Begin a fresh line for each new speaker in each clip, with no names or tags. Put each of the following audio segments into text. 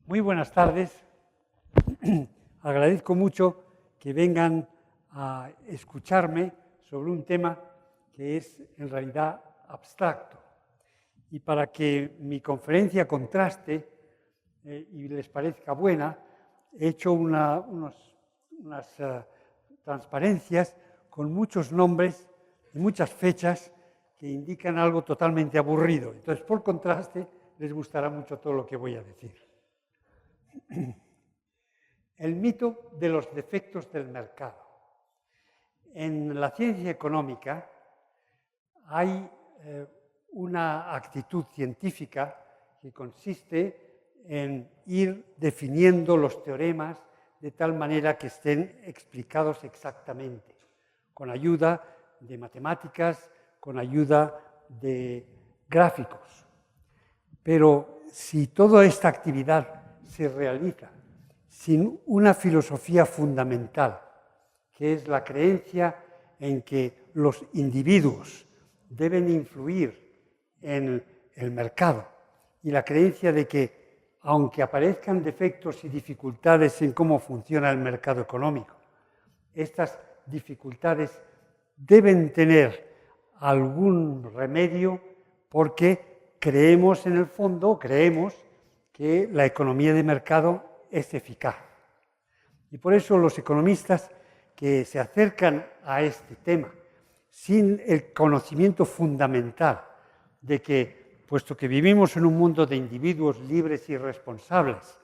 Muy buenas tardes. Agradezco mucho que vengan a escucharme sobre un tema que es en realidad abstracto. Y para que mi conferencia contraste y les parezca buena, he hecho unas transparencias con muchos nombres y muchas fechas que indican algo totalmente aburrido. Entonces, por contraste, les gustará mucho todo lo que voy a decir. El mito de los defectos del mercado. En la ciencia económica hay una actitud científica que consiste en ir definiendo los teoremas de tal manera que estén explicados exactamente, con ayuda de matemáticas, con ayuda de gráficos. Pero si toda esta actividad se realiza sin una filosofía fundamental, que es la creencia en que los individuos deben influir en el mercado, y la creencia de que, aunque aparezcan defectos y dificultades en cómo funciona el mercado económico, estas dificultades deben tener algún remedio porque creemos en el fondo, que la economía de mercado es eficaz. Y por eso los economistas que se acercan a este tema sin el conocimiento fundamental de que, puesto que vivimos en un mundo de individuos libres y responsables,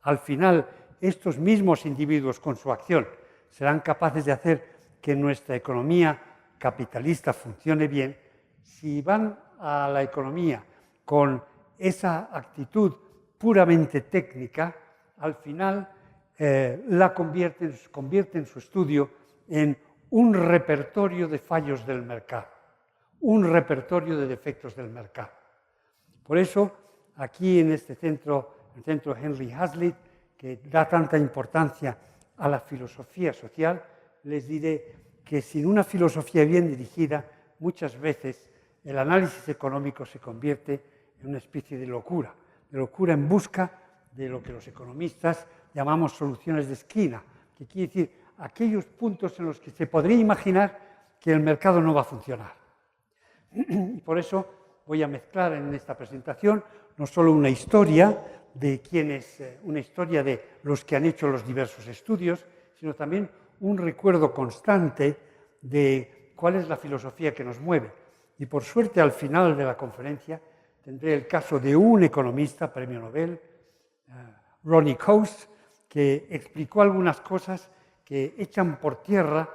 al final estos mismos individuos con su acción serán capaces de hacer que nuestra economía capitalista funcione bien. Si van a la economía con esa actitud puramente técnica, al final convierten su estudio en un repertorio de fallos del mercado, un repertorio de defectos del mercado. Por eso, aquí en este centro, el centro Henry Hazlitt, que da tanta importancia a la filosofía social, les diré que sin una filosofía bien dirigida, muchas veces el análisis económico se convierte en una especie de locura en busca de lo que los economistas llamamos soluciones de esquina, que quiere decir aquellos puntos en los que se podría imaginar que el mercado no va a funcionar. Y por eso voy a mezclar en esta presentación no solo una historia una historia de los que han hecho los diversos estudios, sino también un recuerdo constante de cuál es la filosofía que nos mueve. Y por suerte, al final de la conferencia, tendré el caso de un economista, premio Nobel, Ronnie Coase, que explicó algunas cosas que echan por tierra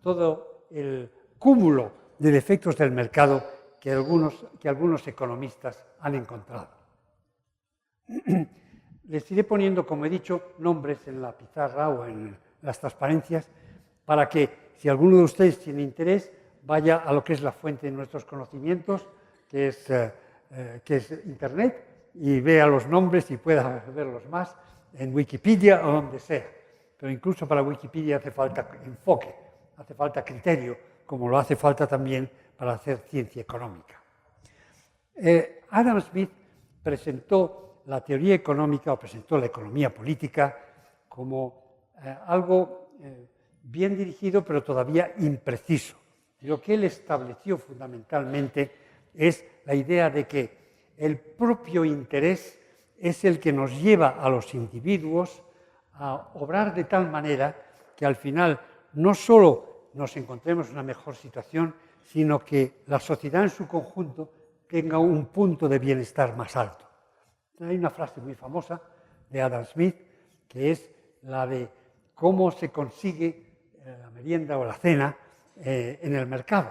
todo el cúmulo de defectos del mercado que algunos economistas han encontrado. Les iré poniendo, como he dicho, nombres en la pizarra o en las transparencias para que, si alguno de ustedes tiene interés, vaya a lo que es la fuente de nuestros conocimientos, que es Internet, y vea los nombres y pueda verlos más en Wikipedia o donde sea. Pero incluso para Wikipedia hace falta enfoque, hace falta criterio, como lo hace falta también para hacer ciencia económica. Adam Smith presentó la teoría económica o presentó la economía política como algo bien dirigido, pero todavía impreciso. Y lo que él estableció fundamentalmente es la idea de que el propio interés es el que nos lleva a los individuos a obrar de tal manera que al final no solo nos encontremos en una mejor situación, sino que la sociedad en su conjunto tenga un punto de bienestar más alto. Hay una frase muy famosa de Adam Smith que es la de cómo se consigue la merienda o la cena en el mercado.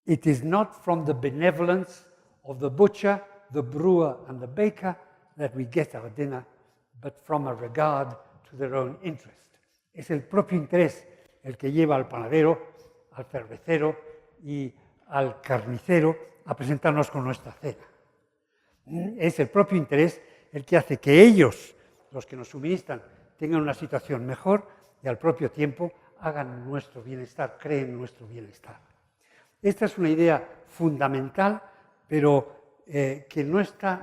It is not from the benevolence of the butcher, the brewer and the baker that we get our dinner, but from a regard to their own interest. Es el propio interés el que lleva al panadero, al cervecero y al carnicero a presentarnos con nuestra cena. Es el propio interés el que hace que ellos, los que nos suministran, tengan una situación mejor y al propio tiempo hagan nuestro bienestar, creen nuestro bienestar. Esta es una idea fundamental, pero que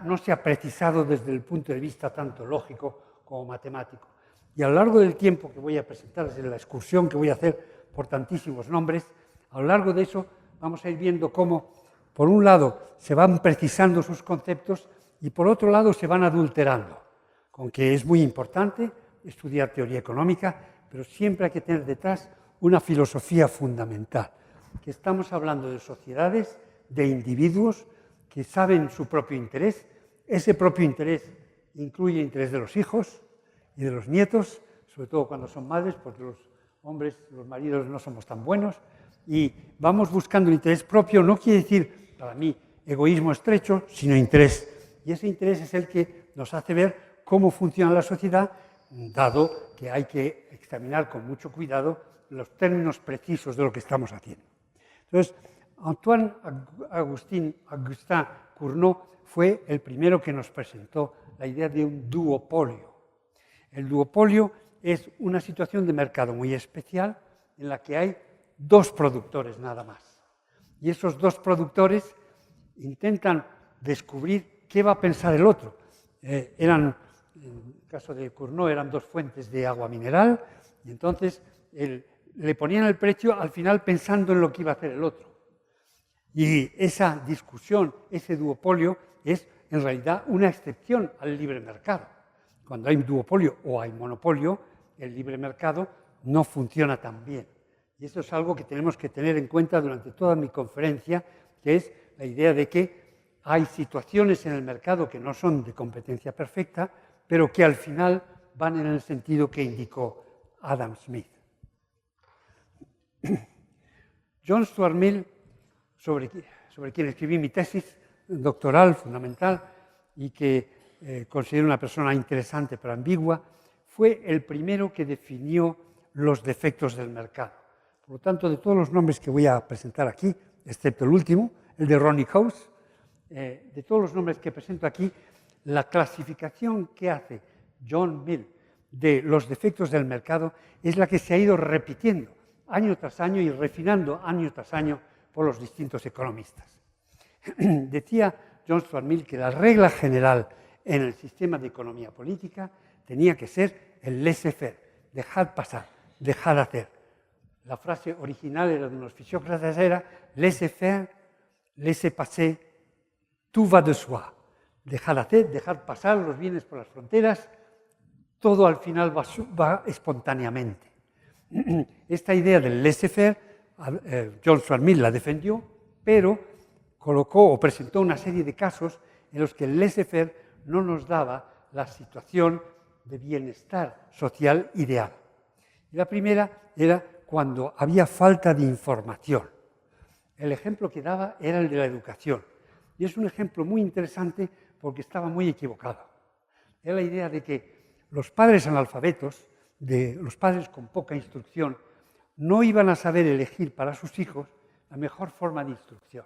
no se ha precisado desde el punto de vista tanto lógico como matemático. Y a lo largo del tiempo que voy a presentar, desde la excursión que voy a hacer por tantísimos nombres, a lo largo de eso vamos a ir viendo cómo, por un lado, se van precisando sus conceptos y por otro lado se van adulterando, con que es muy importante estudiar teoría económica, pero siempre hay que tener detrás una filosofía fundamental, que estamos hablando de sociedades, de individuos que saben su propio interés. Ese propio interés incluye el interés de los hijos y de los nietos, sobre todo cuando son madres, porque los hombres, los maridos no somos tan buenos, y vamos buscando el interés propio. No quiere decir, para mí, egoísmo estrecho, sino interés. Y ese interés es el que nos hace ver cómo funciona la sociedad, dado que hay que examinar con mucho cuidado los términos precisos de lo que estamos haciendo. Entonces, Antoine-Augustin Cournot fue el primero que nos presentó la idea de un duopolio. El duopolio es una situación de mercado muy especial en la que hay dos productores nada más. Y esos dos productores intentan descubrir qué va a pensar el otro. En el caso de Cournot, eran dos fuentes de agua mineral, y entonces le ponían el precio al final pensando en lo que iba a hacer el otro. Y esa discusión, ese duopolio, es en realidad una excepción al libre mercado. Cuando hay duopolio o hay monopolio, el libre mercado no funciona tan bien. Y eso es algo que tenemos que tener en cuenta durante toda mi conferencia, que es la idea de que hay situaciones en el mercado que no son de competencia perfecta, pero que al final van en el sentido que indicó Adam Smith. John Stuart Mill, sobre quien escribí mi tesis doctoral fundamental y que considero una persona interesante pero ambigua, fue el primero que definió los defectos del mercado. Por lo tanto, de todos los nombres que voy a presentar aquí, excepto el último, el de Ronnie Coase, de todos los nombres que presento aquí, la clasificación que hace John Mill de los defectos del mercado es la que se ha ido repitiendo año tras año y refinando año tras año por los distintos economistas. Decía John Stuart Mill que la regla general en el sistema de economía política tenía que ser el laissez-faire, dejar pasar, dejar hacer. La frase original era de unos fisiócratas, era laissez-faire, laissez-passer, tout va de soi. Dejar hacer, dejar pasar los bienes por las fronteras, todo al final va espontáneamente. Esta idea del laissez-faire, John Stuart Mill la defendió, pero colocó o presentó una serie de casos en los que el laissez-faire no nos daba la situación de bienestar social ideal. Y la primera era cuando había falta de información. El ejemplo que daba era el de la educación. Y es un ejemplo muy interesante porque estaba muy equivocado. Era la idea de que los padres analfabetos, los padres con poca instrucción, no iban a saber elegir para sus hijos la mejor forma de instrucción.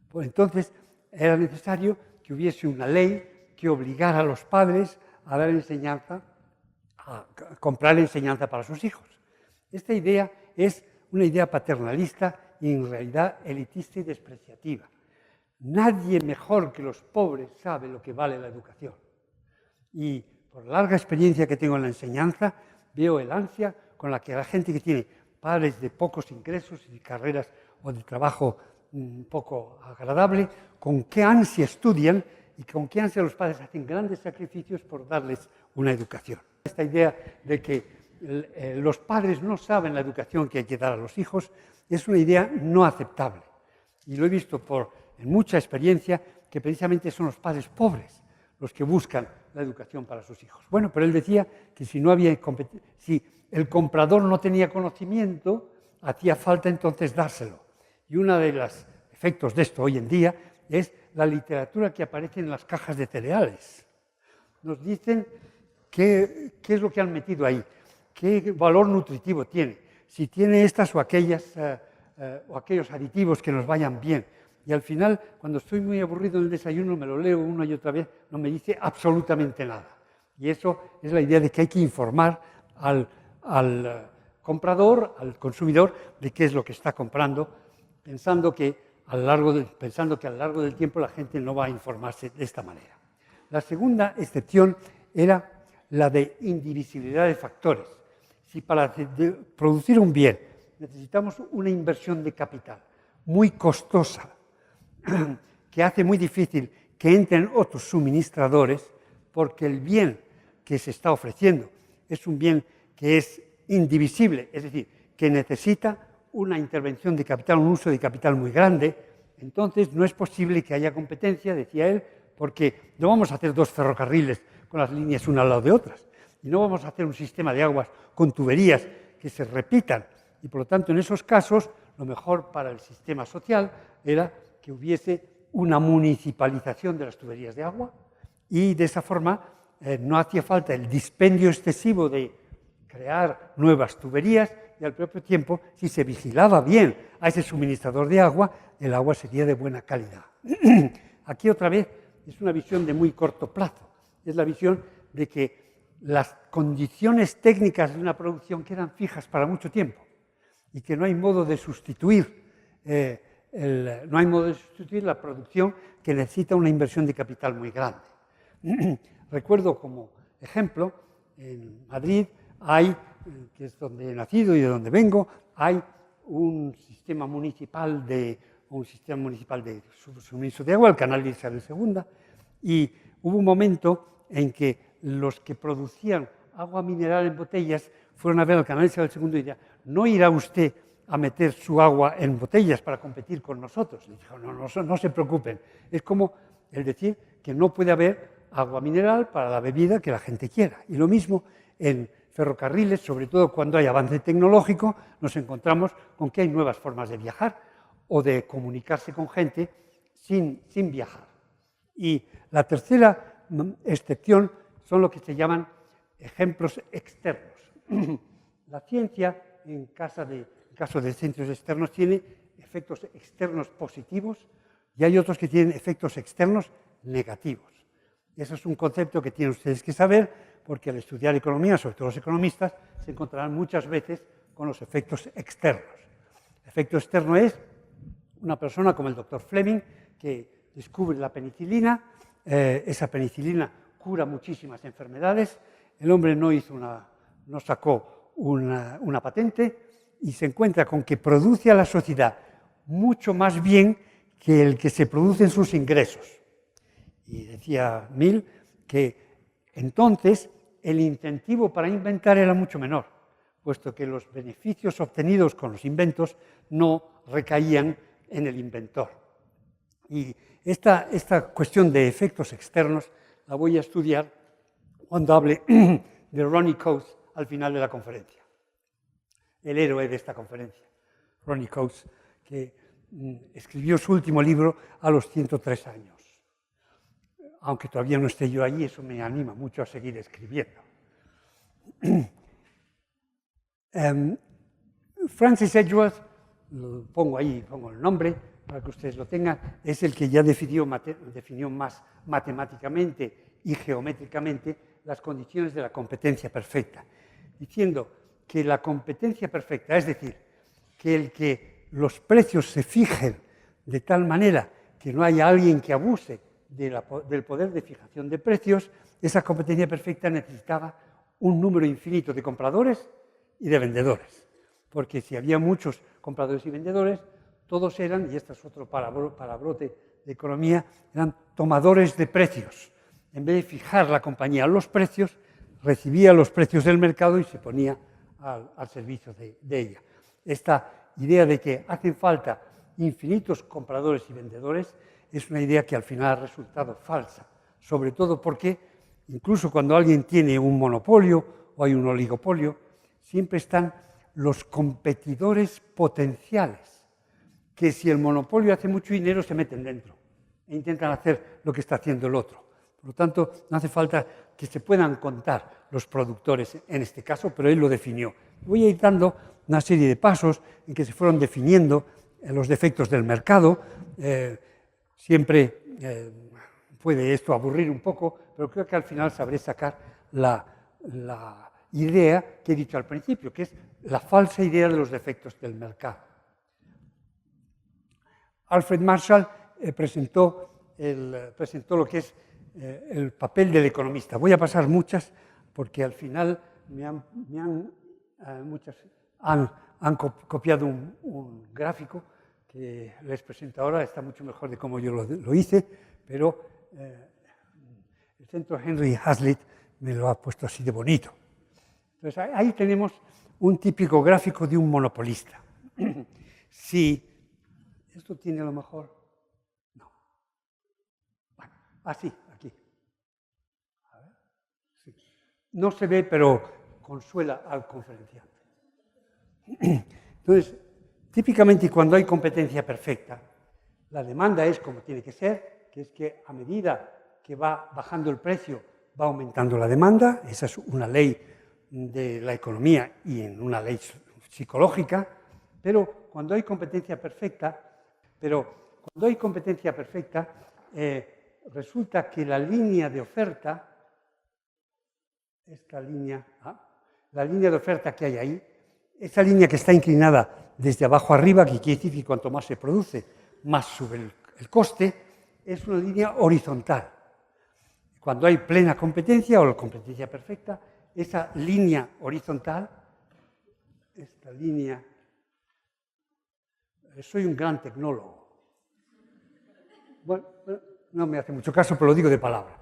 Pues entonces era necesario que hubiese una ley que obligara a los padres a dar enseñanza, a comprar enseñanza para sus hijos. Esta idea es una idea paternalista y en realidad elitista y despreciativa. Nadie mejor que los pobres sabe lo que vale la educación. Y por la larga experiencia que tengo en la enseñanza, veo el ansia con la que la gente que tiene padres de pocos ingresos y carreras o de trabajo un poco agradable, con qué ansia estudian y con qué ansia los padres hacen grandes sacrificios por darles una educación. Esta idea de que los padres no saben la educación que hay que dar a los hijos es una idea no aceptable. Y lo he visto en mucha experiencia que precisamente son los padres pobres los que buscan la educación para sus hijos. Bueno, pero él decía que si el comprador no tenía conocimiento, hacía falta entonces dárselo. Y uno de los efectos de esto hoy en día es la literatura que aparece en las cajas de cereales. Nos dicen qué es lo que han metido ahí, qué valor nutritivo tiene, si tiene estas o aquellos aditivos que nos vayan bien. Y al final, cuando estoy muy aburrido en el desayuno, me lo leo una y otra vez, no me dice absolutamente nada. Y eso es la idea de que hay que informar al comprador, al consumidor, de qué es lo que está comprando, pensando que pensando que a lo largo del tiempo la gente no va a informarse de esta manera. La segunda excepción era la de indivisibilidad de factores. Si para producir un bien necesitamos una inversión de capital muy costosa, que hace muy difícil que entren otros suministradores, porque el bien que se está ofreciendo es un bien que es indivisible, es decir, que necesita una intervención de capital, un uso de capital muy grande, entonces no es posible que haya competencia, decía él, porque no vamos a hacer dos ferrocarriles con las líneas una al lado de otras, y no vamos a hacer un sistema de aguas con tuberías que se repitan, y por lo tanto en esos casos lo mejor para el sistema social era que hubiese una municipalización de las tuberías de agua, y de esa forma no hacía falta el dispendio excesivo de crear nuevas tuberías, y al propio tiempo, si se vigilaba bien a ese suministrador de agua, el agua sería de buena calidad. Aquí otra vez es una visión de muy corto plazo, es la visión de que las condiciones técnicas de una producción quedan fijas para mucho tiempo y que no hay modo de sustituir, la producción que necesita una inversión de capital muy grande. Recuerdo como ejemplo, en Madrid hay, que es donde he nacido y de donde vengo, hay un sistema municipal de suministro de agua, el canal de Isabel II, y hubo un momento en que los que producían agua mineral en botellas fueron a ver al canal de Isabel II y dijeron: ¿no irá usted a meter su agua en botellas para competir con nosotros? Y dijo: no se preocupen. Es como el decir que no puede haber agua mineral para la bebida que la gente quiera. Y lo mismo en ferrocarriles, sobre todo cuando hay avance tecnológico, nos encontramos con que hay nuevas formas de viajar o de comunicarse con gente sin viajar. Y la tercera excepción son lo que se llaman ejemplos externos. La ciencia, en caso de centros externos, tiene efectos externos positivos y hay otros que tienen efectos externos negativos. Eso es un concepto que tienen ustedes que saber, porque al estudiar economía, sobre todo los economistas, se encontrarán muchas veces con los efectos externos. El efecto externo es una persona como el doctor Fleming, que descubre la penicilina. Esa penicilina cura muchísimas enfermedades. El hombre no sacó una patente y se encuentra con que produce a la sociedad mucho más bien que el que se produce en sus ingresos. Y decía Mill que entonces el incentivo para inventar era mucho menor, puesto que los beneficios obtenidos con los inventos no recaían en el inventor. Y esta cuestión de efectos externos la voy a estudiar cuando hable de Ronnie Coates al final de la conferencia. El héroe de esta conferencia, Ronnie Coates, que escribió su último libro a los 103 años. Aunque todavía no esté yo allí, eso me anima mucho a seguir escribiendo. Francis Edgeworth, lo pongo ahí, pongo el nombre para que ustedes lo tengan, es el que ya definió más matemáticamente y geométricamente las condiciones de la competencia perfecta, diciendo que la competencia perfecta, es decir, que los precios se fijen de tal manera que no haya alguien que abuse del poder de fijación de precios, esa competencia perfecta necesitaba un número infinito de compradores y de vendedores. Porque si había muchos compradores y vendedores, todos eran, y este es otro palabrote de economía, eran tomadores de precios. En vez de fijar la compañía los precios, recibía los precios del mercado y se ponía al servicio de ella. Esta idea de que hacen falta infinitos compradores y vendedores es una idea que al final ha resultado falsa, sobre todo porque incluso cuando alguien tiene un monopolio o hay un oligopolio, siempre están los competidores potenciales, que si el monopolio hace mucho dinero se meten dentro e intentan hacer lo que está haciendo el otro. Por lo tanto, no hace falta que se puedan contar los productores en este caso, pero él lo definió. Voy a ir dando una serie de pasos en que se fueron definiendo los defectos del mercado. Siempre puede esto aburrir un poco, pero creo que al final sabré sacar la idea que he dicho al principio, que es la falsa idea de los defectos del mercado. Alfred Marshall presentó lo que es el papel del economista. Voy a pasar muchas porque al final muchas han copiado un gráfico que les presento ahora, está mucho mejor de cómo yo lo hice, pero el centro Henry Hazlitt me lo ha puesto así de bonito. Entonces ahí tenemos un típico gráfico de un monopolista. Si esto tiene a lo mejor, no. Bueno, así, aquí. A ver, sí. No se ve, pero consuela al conferenciante. Entonces, típicamente cuando hay competencia perfecta, la demanda es como tiene que ser, que es que a medida que va bajando el precio, va aumentando la demanda. Esa es una ley de la economía y en una ley psicológica, pero cuando hay competencia perfecta, resulta que la línea de oferta, la línea de oferta que hay ahí, esa línea que está inclinada desde abajo arriba, que quiere decir que cuanto más se produce, más sube el coste, es una línea horizontal. Cuando hay plena competencia o la competencia perfecta, esa línea horizontal, esta línea, soy un gran tecnólogo. Bueno, no me hace mucho caso, pero lo digo de palabra.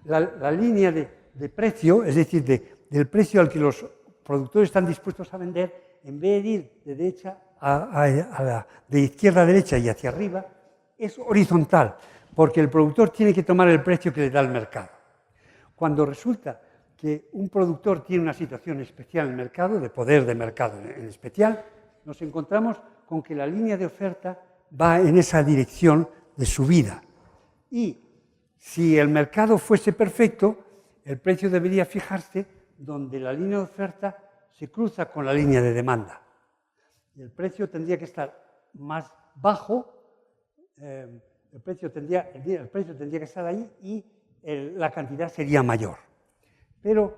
La línea de precio, es decir, del precio al que los productores están dispuestos a vender, en vez de ir de izquierda a derecha y hacia arriba, es horizontal, porque el productor tiene que tomar el precio que le da el mercado. Cuando resulta que un productor tiene una situación especial en el mercado, de poder de mercado en especial, nos encontramos con que la línea de oferta va en esa dirección de subida. Y si el mercado fuese perfecto, el precio debería fijarse donde la línea de oferta se cruza con la línea de demanda. Y el precio tendría que estar más bajo, el precio tendría que estar ahí y la cantidad sería mayor. Pero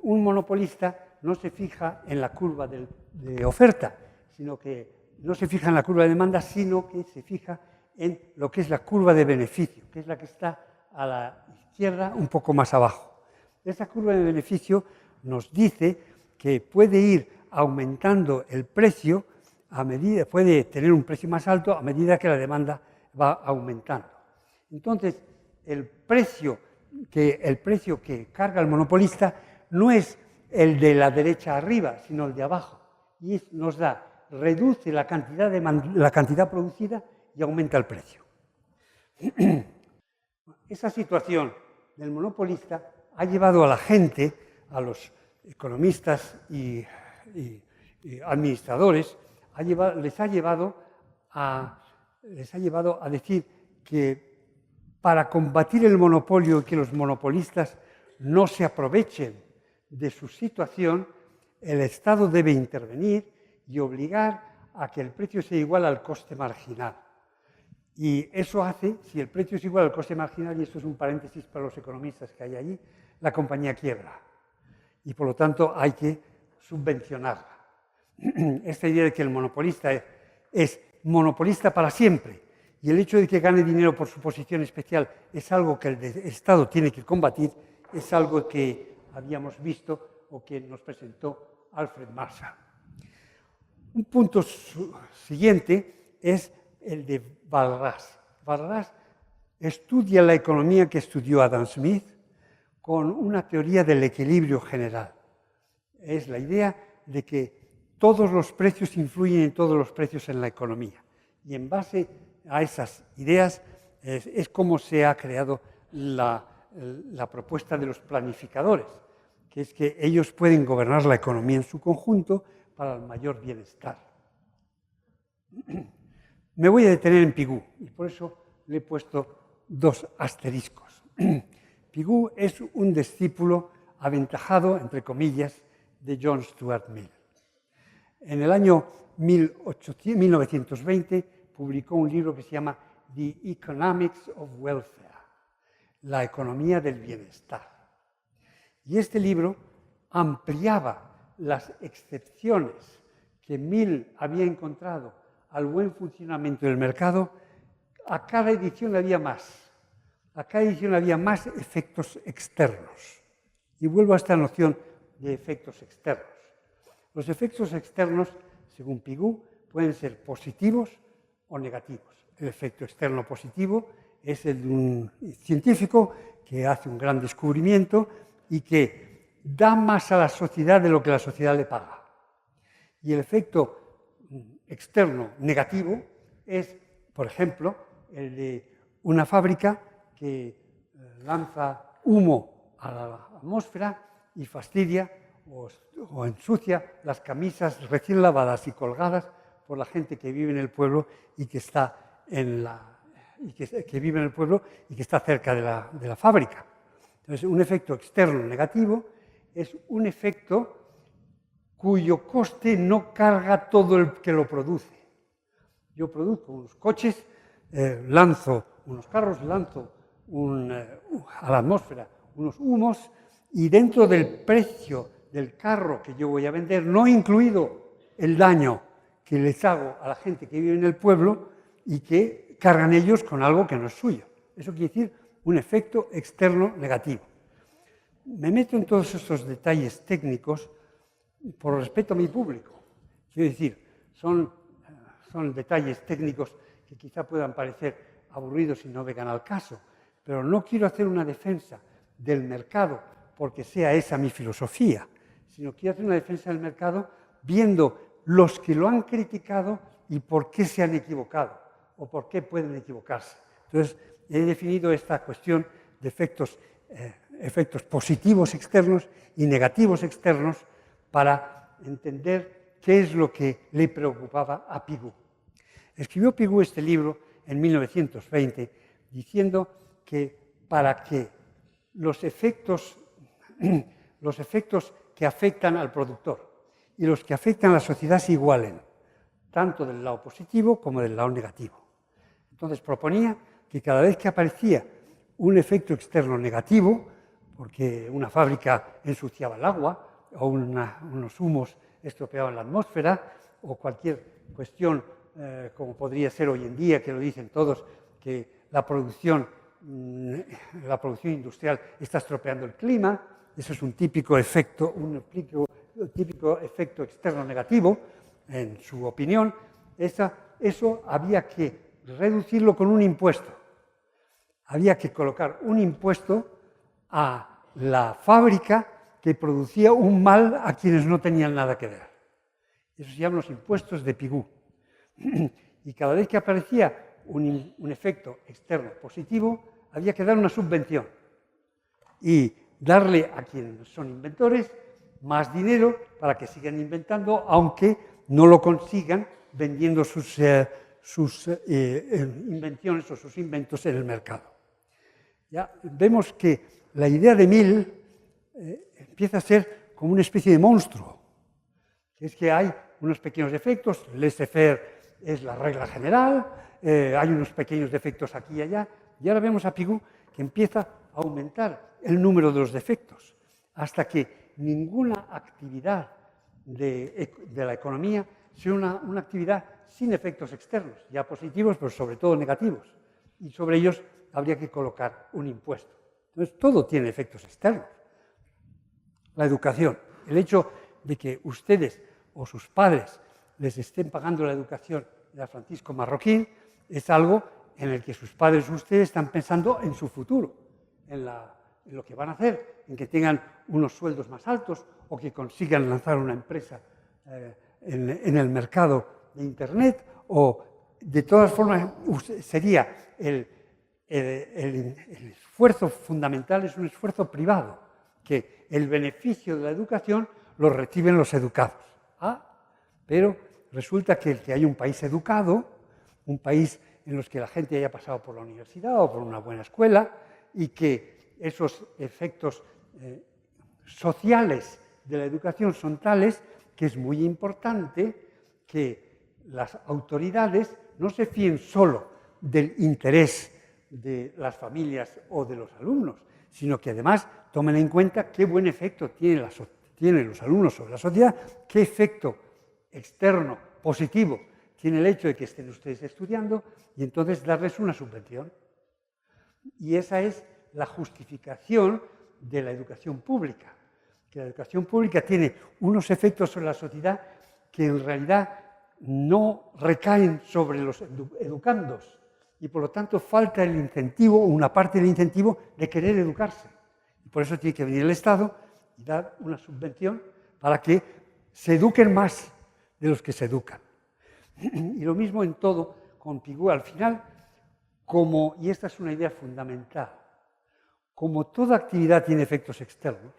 un monopolista no se fija en la curva de oferta, sino que no se fija en la curva de demanda, sino que se fija en lo que es la curva de beneficio, que es la que está a la izquierda un poco más abajo. Esa curva de beneficio nos dice que puede ir aumentando el precio puede tener un precio más alto a medida que la demanda va aumentando. Entonces, el precio que carga el monopolista no es el de la derecha arriba, sino el de abajo. Y reduce la cantidad producida y aumenta el precio. Esa situación del monopolista ha llevado a la gente, a los economistas y administradores, les ha llevado a decir que para combatir el monopolio y que los monopolistas no se aprovechen de su situación, el Estado debe intervenir y obligar a que el precio sea igual al coste marginal. Y eso hace, si el precio es igual al coste marginal, y esto es un paréntesis para los economistas que hay allí, la compañía quiebra. Y por lo tanto hay que subvencionarla. Esta idea de que el monopolista es monopolista para siempre y el hecho de que gane dinero por su posición especial es algo que el Estado tiene que combatir, es algo que habíamos visto o que nos presentó Alfred Marshall. Un punto siguiente es el de Walras. Walras estudia la economía que estudió Adam Smith con una teoría del equilibrio general. Es la idea de que todos los precios influyen en todos los precios en la economía. Y en base a esas ideas es como se ha creado la propuesta de los planificadores, que es que ellos pueden gobernar la economía en su conjunto para el mayor bienestar. Me voy a detener en Pigou y por eso le he puesto 2 asteriscos. Pigou es un discípulo aventajado, entre comillas, de John Stuart Mill. En el año 1920 publicó un libro que se llama The Economics of Welfare, la economía del bienestar. Y este libro ampliaba las excepciones que Mill había encontrado al buen funcionamiento del mercado, a cada edición había más. A cada edición había más efectos externos. Y vuelvo a esta noción de efectos externos. Los efectos externos, según Pigou, pueden ser positivos o negativos. El efecto externo positivo es el de un científico que hace un gran descubrimiento y que da más a la sociedad de lo que la sociedad le paga. Y el efecto externo negativo es, por ejemplo, el de una fábrica que lanza humo a la atmósfera y fastidia o ensucia las camisas recién lavadas y colgadas por la gente que vive en el pueblo y que está que vive en el pueblo y que está cerca de la fábrica. Entonces, un efecto externo negativo es un efecto cuyo coste no carga todo el que lo produce. Yo produzco unos coches, lanzo unos carros, lanzo a la atmósfera unos humos y dentro del precio del carro que yo voy a vender, no incluido el daño que les hago a la gente que vive en el pueblo y que cargan ellos con algo que no es suyo. Eso quiere decir un efecto externo negativo. Me meto en todos estos detalles técnicos por respeto a mi público. Quiero decir, son detalles técnicos que quizá puedan parecer aburridos y no vengan al caso, pero no quiero hacer una defensa del mercado porque sea esa mi filosofía, sino quiero hacer una defensa del mercado viendo los que lo han criticado y por qué se han equivocado o por qué pueden equivocarse. Entonces, he definido esta cuestión de efectos positivos externos y negativos externos para entender qué es lo que le preocupaba a Pigou. Escribió Pigou este libro en 1920 diciendo que para que los efectos que afectan al productor y los que afectan a la sociedad se igualen, tanto del lado positivo como del lado negativo. Entonces proponía que cada vez que aparecía un efecto externo negativo, porque una fábrica ensuciaba el agua o unos humos estropeaban la atmósfera o cualquier cuestión como podría ser hoy en día, que lo dicen todos, que la producción industrial está estropeando el clima, eso es un típico efecto externo negativo, en su opinión, eso había que reducirlo con un impuesto. Había que colocar un impuesto a la fábrica que producía un mal a quienes no tenían nada que ver. Eso se llaman los impuestos de Pigou. Y cada vez que aparecía un efecto externo positivo, había que dar una subvención y darle a quienes son inventores más dinero para que sigan inventando, aunque no lo consigan vendiendo sus invenciones o sus inventos en el mercado. Ya vemos que la idea de Mill empieza a ser como una especie de monstruo, que es que hay unos pequeños defectos, laissez-faire es la regla general, hay unos pequeños defectos aquí y allá, y ahora vemos a Pigou que empieza a aumentar el número de los defectos, hasta que ninguna actividad de la economía sea una actividad sin efectos externos, ya positivos, pero sobre todo negativos, y sobre ellos habría que colocar un impuesto. Entonces, todo tiene efectos externos. La educación, el hecho de que ustedes o sus padres les estén pagando la educación de Francisco Marroquín es algo en el que sus padres y ustedes están pensando en su futuro, en lo que van a hacer, en que tengan unos sueldos más altos o que consigan lanzar una empresa en el mercado de Internet, o de todas formas sería el esfuerzo fundamental, es un esfuerzo privado, que el beneficio de la educación lo reciben los educados. Pero resulta que hay un país educado, un país en los que la gente haya pasado por la universidad o por una buena escuela y que esos efectos sociales de la educación son tales que es muy importante que las autoridades no se fíen solo del interés de las familias o de los alumnos, sino que además tomen en cuenta qué buen efecto tienen los alumnos sobre la sociedad, qué efecto externo positivo tiene el hecho de que estén ustedes estudiando y entonces darles una subvención. Y esa es la justificación de la educación pública, que la educación pública tiene unos efectos sobre la sociedad que en realidad no recaen sobre los educandos y por lo tanto falta el incentivo, una parte del incentivo de querer educarse. Y por eso tiene que venir el Estado y dar una subvención para que se eduquen más de los que se educan. Y lo mismo en todo con Pigou. Al final, y esta es una idea fundamental, como toda actividad tiene efectos externos,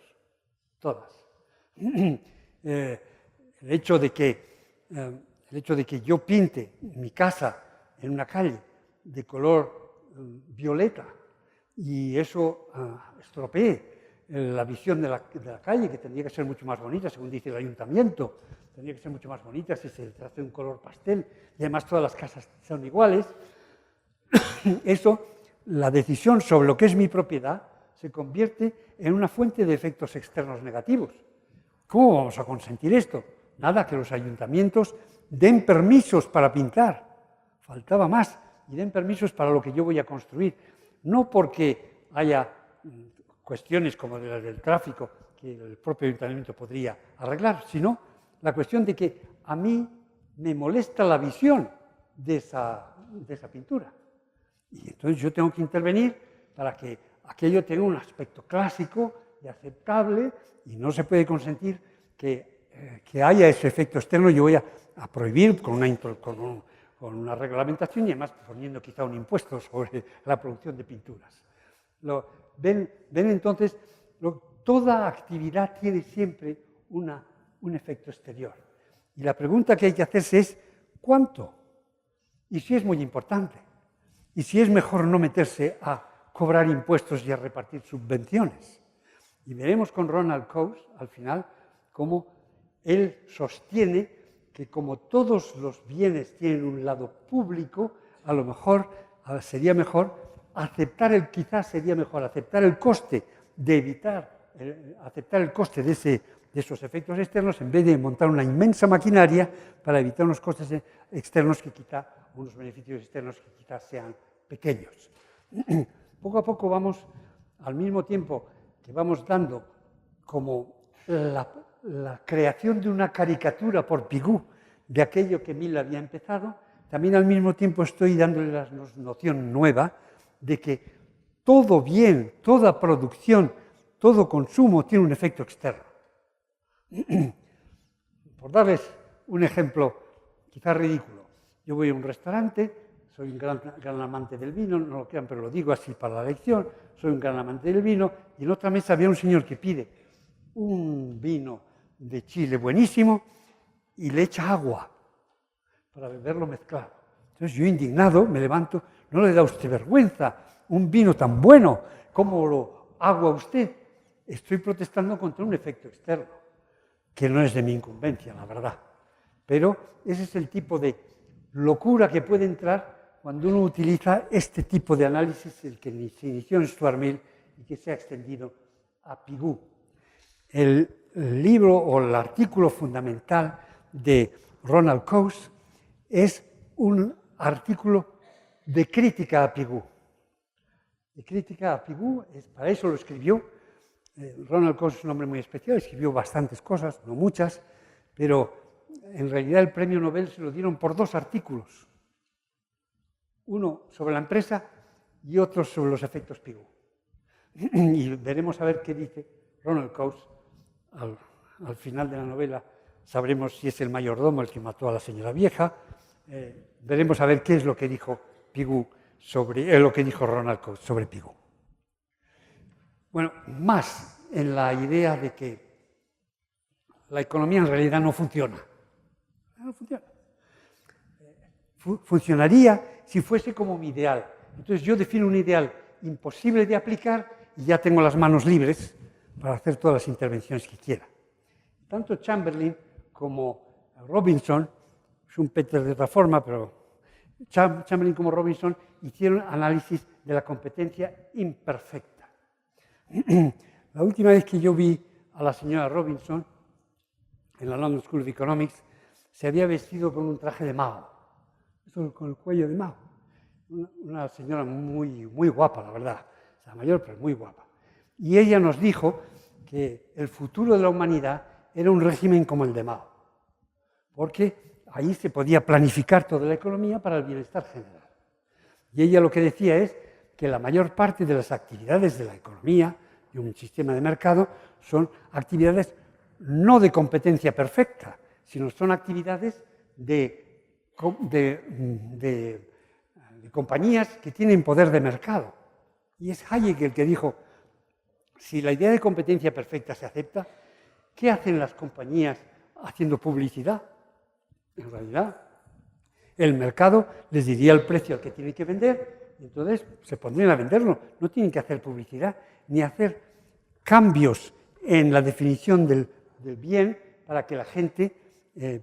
todas, el hecho de que yo pinte mi casa en una calle de color violeta y eso estropee la visión de la calle, que tendría que ser mucho más bonita, según dice el ayuntamiento, tendría que ser mucho más bonita si se hace un color pastel y además todas las casas son iguales. Eso, la decisión sobre lo que es mi propiedad se convierte en una fuente de efectos externos negativos. ¿Cómo vamos a consentir esto? Nada, que los ayuntamientos den permisos para pintar. Faltaba más. Y den permisos para lo que yo voy a construir. No porque haya cuestiones como las del tráfico que el propio ayuntamiento podría arreglar, sino la cuestión de que a mí me molesta la visión de esa pintura. Y entonces yo tengo que intervenir para que aquello tenga un aspecto clásico y aceptable y no se puede consentir que haya ese efecto externo. Yo voy a prohibir con una reglamentación y además poniendo quizá un impuesto sobre la producción de pinturas. Ven entonces, toda actividad tiene siempre un efecto exterior. Y la pregunta que hay que hacerse es, ¿cuánto? Y si es muy importante. Y si es mejor no meterse a cobrar impuestos y a repartir subvenciones. Y veremos con Ronald Coase, al final, cómo él sostiene que como todos los bienes tienen un lado público, a lo mejor sería mejor aceptar el coste de evitar, aceptar el coste de esos efectos externos en vez de montar una inmensa maquinaria para evitar unos costes externos unos beneficios externos que quizás sean pequeños. Poco a poco vamos, al mismo tiempo que vamos dando como la creación de una caricatura por Pigou de aquello que Mill había empezado, también al mismo tiempo estoy dándole la noción nueva de que todo bien, toda producción, todo consumo tiene un efecto externo. Por darles un ejemplo quizás ridículo, yo voy a un restaurante, soy un gran amante del vino, no lo crean, pero lo digo así para la lección, soy un gran amante del vino, y en otra mesa había un señor que pide un vino de Chile buenísimo y le echa agua para beberlo mezclado. Entonces yo, indignado, me levanto, ¿no le da a usted vergüenza un vino tan bueno? ¿Cómo lo agua usted? Estoy protestando contra un efecto externo, que no es de mi incumbencia, la verdad. Pero ese es el tipo de locura que puede entrar cuando uno utiliza este tipo de análisis, el que se inició en Stuart Mill y que se ha extendido a Pigou. El libro o el artículo fundamental de Ronald Coase es un artículo de crítica a Pigou. De crítica a Pigou, para eso lo escribió. Ronald Coase es un hombre muy especial, escribió bastantes cosas, no muchas, pero en realidad el premio Nobel se lo dieron por 2 artículos. Uno sobre la empresa y otro sobre los efectos Pigou. Y veremos a ver qué dice Ronald Coase. Al final de la novela sabremos si es el mayordomo el que mató a la señora vieja. Veremos a ver qué es lo que dijo Pigou lo que dijo Ronald Coase sobre Pigou. Bueno, más en la idea de que la economía en realidad no funciona. No funciona. Funcionaría si fuese como mi ideal. Entonces yo defino un ideal imposible de aplicar y ya tengo las manos libres para hacer todas las intervenciones que quiera. Tanto Chamberlain como Robinson, Schumpeter de otra forma, pero Chamberlain como Robinson hicieron análisis de la competencia imperfecta. La última vez que yo vi a la señora Robinson en la London School of Economics, se había vestido con un traje de mago. esto con el cuello de Mao. Una señora muy, muy guapa, la verdad. O sea, mayor, pero muy guapa. Y ella nos dijo que el futuro de la humanidad era un régimen como el de Mao, porque ahí se podía planificar toda la economía para el bienestar general. Y ella lo que decía es que la mayor parte de las actividades de la economía, de un sistema de mercado, son actividades no de competencia perfecta, sino son actividades de compañías que tienen poder de mercado. Y es Hayek el que dijo, si la idea de competencia perfecta se acepta, ¿qué hacen las compañías haciendo publicidad? En realidad, el mercado les diría el precio al que tienen que vender, y entonces se pondrían a venderlo. No tienen que hacer publicidad, ni hacer cambios en la definición del bien para que la gente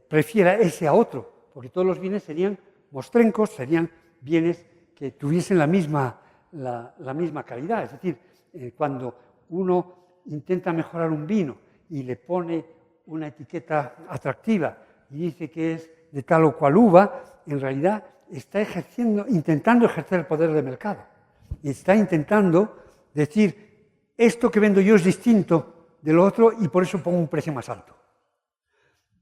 prefiera ese a otro, porque todos los bienes serían mostrencos, serían bienes que tuviesen la misma calidad. Es decir, cuando uno intenta mejorar un vino y le pone una etiqueta atractiva y dice que es de tal o cual uva, en realidad está intentando ejercer el poder de mercado. Y está intentando decir, esto que vendo yo es distinto de lo otro y por eso pongo un precio más alto.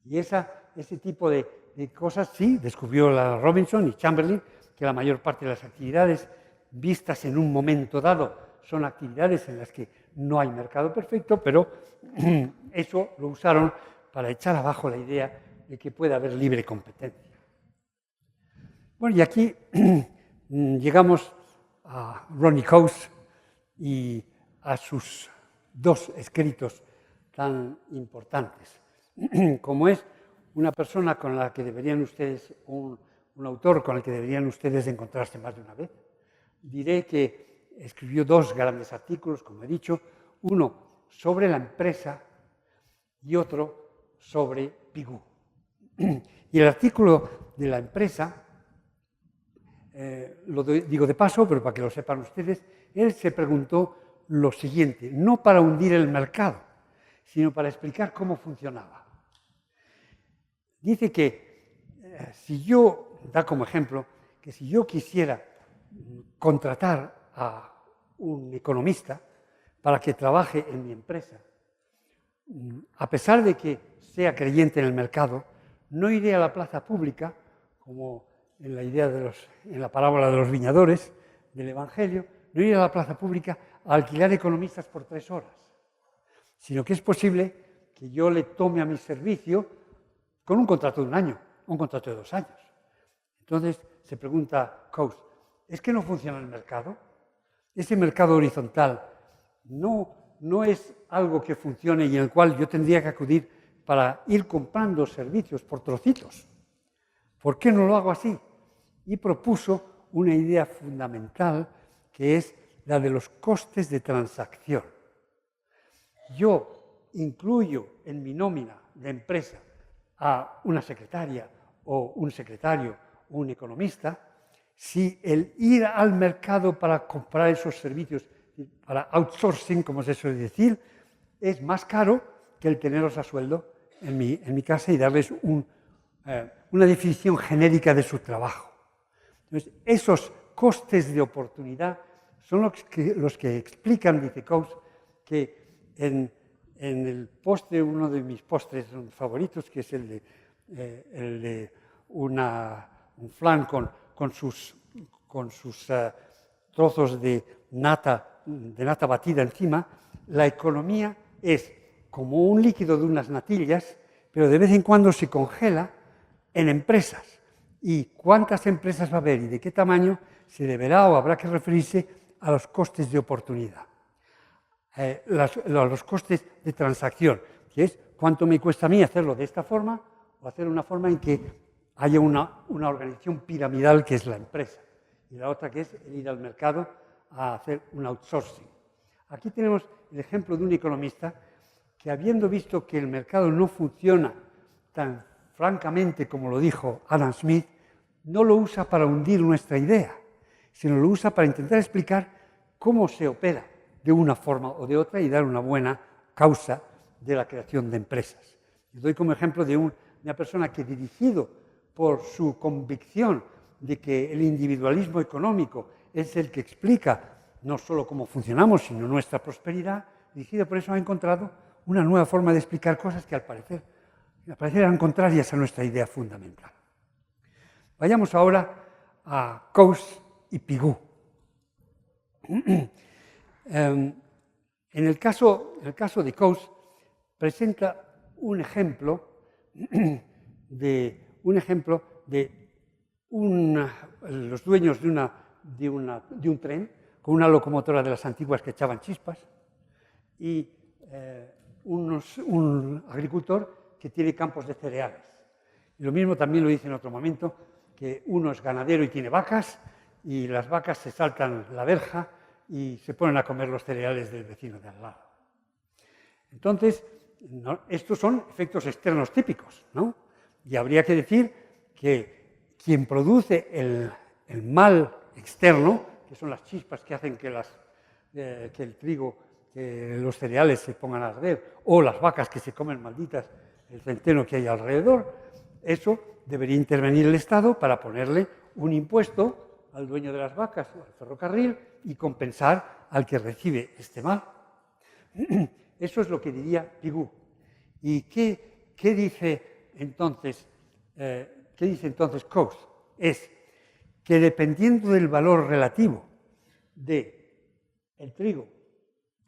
Y ese tipo de cosas, sí, descubrió la Robinson y Chamberlain, que la mayor parte de las actividades vistas en un momento dado son actividades en las que no hay mercado perfecto, pero eso lo usaron para echar abajo la idea de que puede haber libre competencia. Bueno, y aquí llegamos a Ronnie Coase y a sus dos escritos tan importantes, como es una persona con la que deberían ustedes, un autor con el que deberían ustedes encontrarse más de una vez. Diré que escribió dos grandes artículos, como he dicho, uno sobre la empresa y otro sobre Pigou. Y el artículo de la empresa, lo digo de paso, pero para que lo sepan ustedes, él se preguntó lo siguiente, no para hundir el mercado, sino para explicar cómo funcionaba. Dice que da como ejemplo, que si yo quisiera contratar a un economista para que trabaje en mi empresa, a pesar de que sea creyente en el mercado, no iré a la plaza pública, como en la parábola de los viñadores del Evangelio, no iré a la plaza pública a alquilar economistas por 3 horas, sino que es posible que yo le tome a mi servicio con un contrato de 1 año, un contrato de 2 años. Entonces se pregunta Coase, ¿es que no funciona el mercado? Ese mercado horizontal no es algo que funcione y en el cual yo tendría que acudir para ir comprando servicios por trocitos. ¿Por qué no lo hago así? Y propuso una idea fundamental que es la de los costes de transacción. Yo incluyo en mi nómina de empresa a una secretaria o un secretario o un economista, si el ir al mercado para comprar esos servicios, para outsourcing, como se suele decir, es más caro que el tenerlos a sueldo en mi casa y darles una definición genérica de su trabajo. Entonces, esos costes de oportunidad son los que explican, dice Coase, que en el postre, uno de mis postres favoritos, que es el de un flan con sus trozos de nata batida encima, la economía es como un líquido de unas natillas, pero de vez en cuando se congela en empresas. Y cuántas empresas va a haber y de qué tamaño se deberá o habrá que referirse a los costes de oportunidad. Los costes de transacción, que es cuánto me cuesta a mí hacerlo de esta forma o hacer una forma en que haya una organización piramidal que es la empresa y la otra que es el ir al mercado a hacer un outsourcing. Aquí tenemos el ejemplo de un economista que, habiendo visto que el mercado no funciona tan francamente como lo dijo Adam Smith, no lo usa para hundir nuestra idea, sino lo usa para intentar explicar cómo se opera de una forma o de otra y dar una buena causa de la creación de empresas. Les doy como ejemplo de una persona que, dirigido por su convicción de que el individualismo económico es el que explica no solo cómo funcionamos, sino nuestra prosperidad, Ligido por eso ha encontrado una nueva forma de explicar cosas que al parecer eran contrarias a nuestra idea fundamental. Vayamos ahora a Coase y Pigou. En el caso de Coase presenta un ejemplo de los dueños de un tren con una locomotora de las antiguas que echaban chispas y un agricultor que tiene campos de cereales. Y lo mismo también lo dice en otro momento, que uno es ganadero y tiene vacas y las vacas se saltan la verja y se ponen a comer los cereales del vecino de al lado. Entonces, estos son efectos externos típicos, ¿no? Y habría que decir que quien produce el mal externo, que son las chispas que hacen que el trigo, que los cereales se pongan a arder, o las vacas que se comen malditas el centeno que hay alrededor, eso debería intervenir el Estado para ponerle un impuesto al dueño de las vacas o al ferrocarril y compensar al que recibe este mal. Eso es lo que diría Pigou. ¿Y qué dice entonces Coase? Es que dependiendo del valor relativo del trigo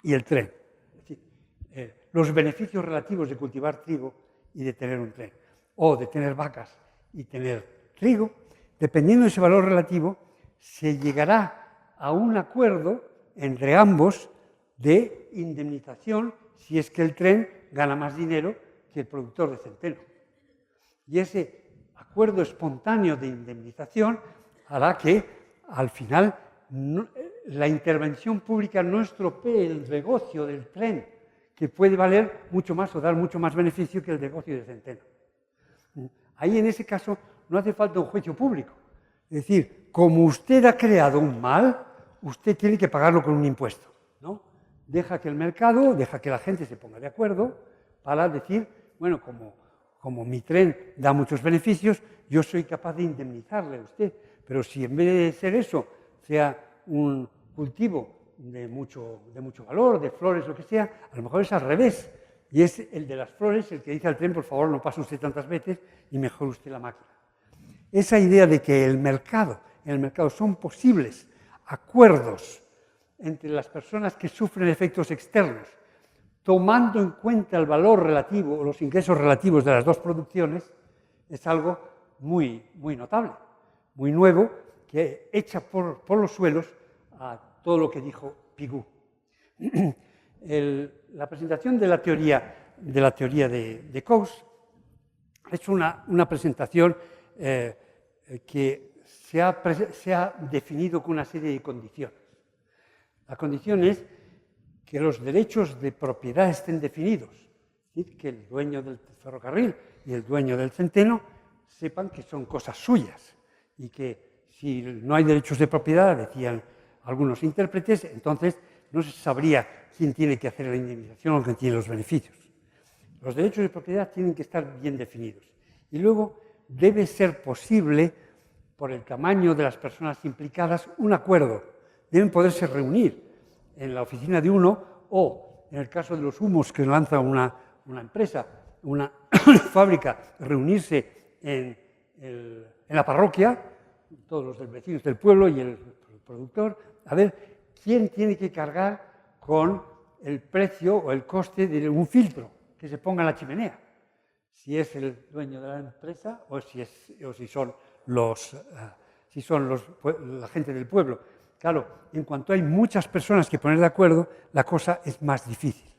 y el tren, es decir, los beneficios relativos de cultivar trigo y de tener un tren, o de tener vacas y tener trigo, dependiendo de ese valor relativo, se llegará a un acuerdo entre ambos de indemnización si es que el tren gana más dinero que el productor de centeno. Y ese acuerdo espontáneo de indemnización hará que, al final, la intervención pública no estropee el negocio del tren, que puede valer mucho más o dar mucho más beneficio que el negocio de centeno. Ahí, en ese caso, no hace falta un juicio público. Es decir, como usted ha creado un mal, usted tiene que pagarlo con un impuesto, ¿no? Deja que el mercado, deja que la gente se ponga de acuerdo para decir, bueno, como mi tren da muchos beneficios, yo soy capaz de indemnizarle a usted. Pero si en vez de ser eso, sea un cultivo de mucho valor, de flores, lo que sea, a lo mejor es al revés. Y es el de las flores el que dice al tren, por favor, no pase usted tantas veces y mejore usted la máquina. Esa idea de que en el mercado son posibles acuerdos entre las personas que sufren efectos externos, tomando en cuenta el valor relativo o los ingresos relativos de las dos producciones, es algo muy, muy notable, muy nuevo, que echa por los suelos a todo lo que dijo Pigou. La presentación de la teoría de Coase es una presentación que se ha definido con una serie de condiciones. La condición es que los derechos de propiedad estén definidos, es decir, que el dueño del ferrocarril y el dueño del centeno sepan que son cosas suyas y que si no hay derechos de propiedad, decían algunos intérpretes, entonces no se sabría quién tiene que hacer la indemnización o quién tiene los beneficios. Los derechos de propiedad tienen que estar bien definidos. Y luego debe ser posible, por el tamaño de las personas implicadas, un acuerdo. Deben poderse reunir en la oficina de uno o, en el caso de los humos que lanza una empresa, una fábrica, reunirse en la parroquia, todos los vecinos del pueblo y el productor, a ver quién tiene que cargar con el precio o el coste de un filtro que se ponga en la chimenea. Si es el dueño de la empresa o si son la gente del pueblo. Claro, en cuanto hay muchas personas que poner de acuerdo, la cosa es más difícil.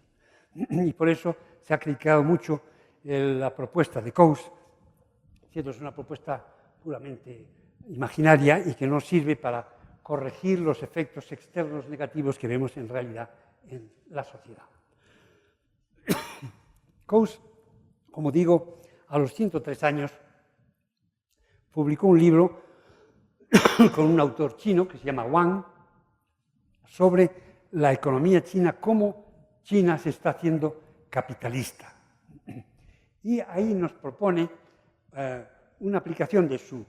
Y por eso se ha criticado mucho la propuesta de Coase, que es una propuesta puramente imaginaria y que no sirve para corregir los efectos externos negativos que vemos en realidad en la sociedad. Coase, como digo, a los 103 años, publicó un libro con un autor chino que se llama Wang, sobre la economía china, cómo China se está haciendo capitalista. Y ahí nos propone una aplicación de su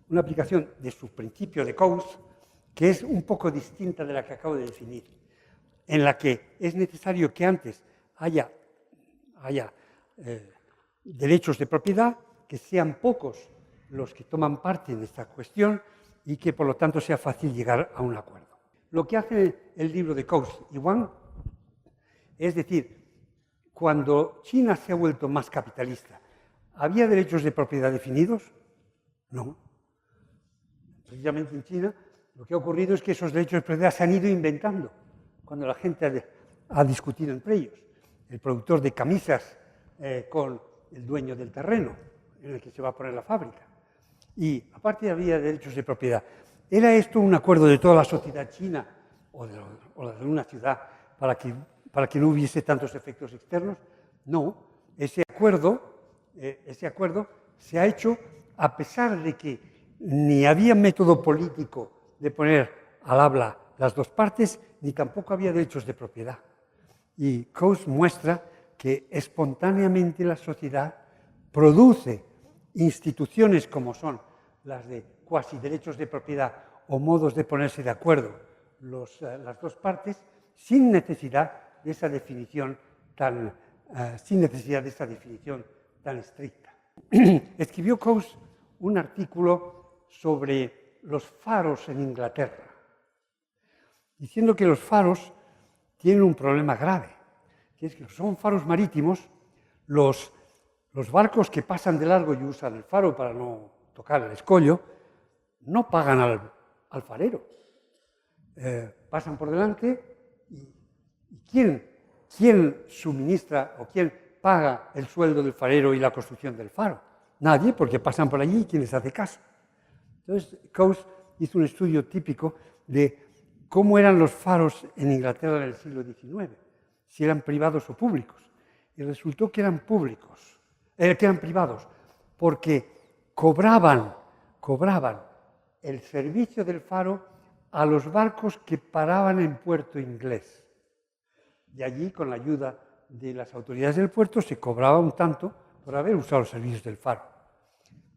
una aplicación de su principio de Coase, que es un poco distinta de la que acabo de definir, en la que es necesario que antes haya derechos de propiedad, que sean pocos los que toman parte en esta cuestión y que por lo tanto sea fácil llegar a un acuerdo. Lo que hace el libro de Coase y Wang es decir, cuando China se ha vuelto más capitalista, ¿había derechos de propiedad definidos? No. Precisamente en China lo que ha ocurrido es que esos derechos de propiedad se han ido inventando cuando la gente ha discutido entre ellos. El productor de camisas con el dueño del terreno en el que se va a poner la fábrica. Y aparte había derechos de propiedad. ¿Era esto un acuerdo de toda la sociedad china o de una ciudad para que no hubiese tantos efectos externos? No. Ese acuerdo se ha hecho a pesar de que ni había método político de poner al habla las dos partes, ni tampoco había derechos de propiedad. Y Coase muestra que espontáneamente la sociedad produce instituciones como son las de cuasi derechos de propiedad o modos de ponerse de acuerdo las dos partes sin necesidad de esa definición tan estricta. Escribió Coase un artículo sobre los faros en Inglaterra, diciendo que los faros tienen un problema grave, que es que son faros marítimos, los barcos que pasan de largo y usan el faro para no tocar el escollo, no pagan al farero. Pasan por delante y ¿quién suministra o quién paga el sueldo del farero y la construcción del faro? Nadie, porque pasan por allí y ¿quién les hace caso? Entonces, Coase hizo un estudio típico de cómo eran los faros en Inglaterra en el siglo XIX, si eran privados o públicos. Y resultó que eran públicos, que eran privados, porque cobraban el servicio del faro a los barcos que paraban en puerto inglés. Y allí, con la ayuda de las autoridades del puerto, se cobraba un tanto por haber usado los servicios del faro.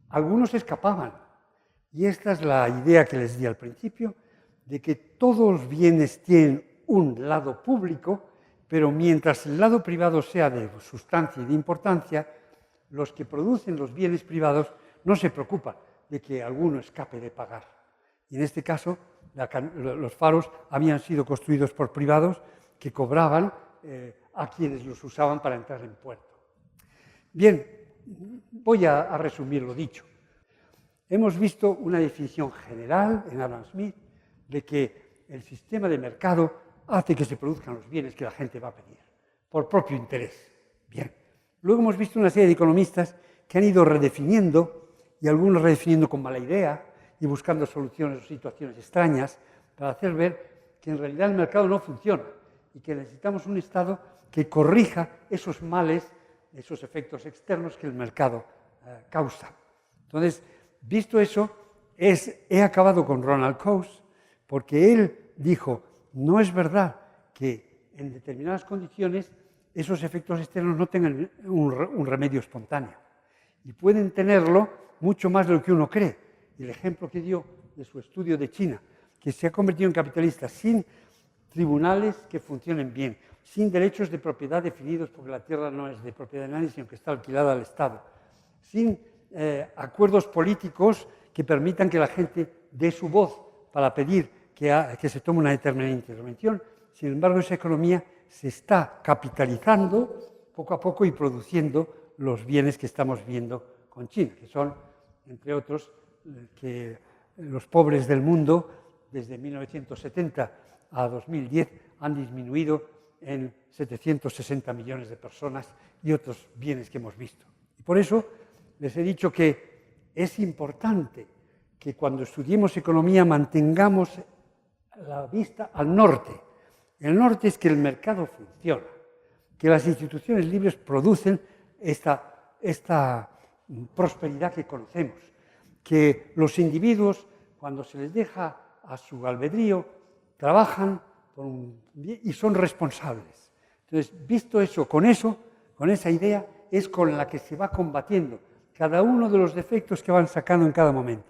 Algunos escapaban, y esta es la idea que les di al principio, de que todos los bienes tienen un lado público, pero mientras el lado privado sea de sustancia y de importancia, los que producen los bienes privados no se preocupan de que alguno escape de pagar. Y en este caso, los faros habían sido construidos por privados que cobraban a quienes los usaban para entrar en puerto. Bien, voy a resumir lo dicho. Hemos visto una definición general en Adam Smith de que el sistema de mercado hace que se produzcan los bienes que la gente va a pedir, por propio interés. Bien. Luego hemos visto una serie de economistas que han ido redefiniendo, y algunos redefiniendo con mala idea, y buscando soluciones o situaciones extrañas, para hacer ver que en realidad el mercado no funciona, y que necesitamos un Estado que corrija esos males, esos efectos externos que el mercado causa. Entonces, visto eso, he acabado con Ronald Coase, porque él dijo, no es verdad que en determinadas condiciones esos efectos externos no tengan un remedio espontáneo, y pueden tenerlo mucho más de lo que uno cree. Y el ejemplo que dio de su estudio de China, que se ha convertido en capitalista sin tribunales que funcionen bien, sin derechos de propiedad definidos, porque la tierra no es de propiedad de nadie, sino que está alquilada al Estado, sin acuerdos políticos que permitan que la gente dé su voz para pedir que se tome una determinada intervención. Sin embargo, esa economía se está capitalizando poco a poco y produciendo los bienes que estamos viendo con China, que son, entre otros, que los pobres del mundo desde 1970 a 2010 han disminuido en 760 millones de personas y otros bienes que hemos visto. Y por eso les he dicho que es importante que cuando estudiemos economía mantengamos la vista al norte. El norte es que el mercado funciona, que las instituciones libres producen esta prosperidad que conocemos, que los individuos, cuando se les deja a su albedrío, trabajan y son responsables. Entonces, visto eso, con esa idea, es con la que se va combatiendo cada uno de los defectos que van sacando en cada momento.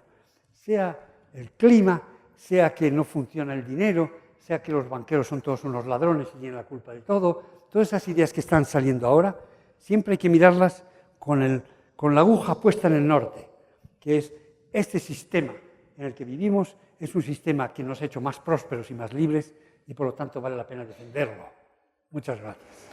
sea el clima, sea que no funciona el dinero, sea que los banqueros son todos unos ladrones y tienen la culpa de todo. Todas esas ideas que están saliendo ahora, siempre hay que mirarlas con la aguja puesta en el norte, que es este sistema en el que vivimos, es un sistema que nos ha hecho más prósperos y más libres y por lo tanto vale la pena defenderlo. Muchas gracias.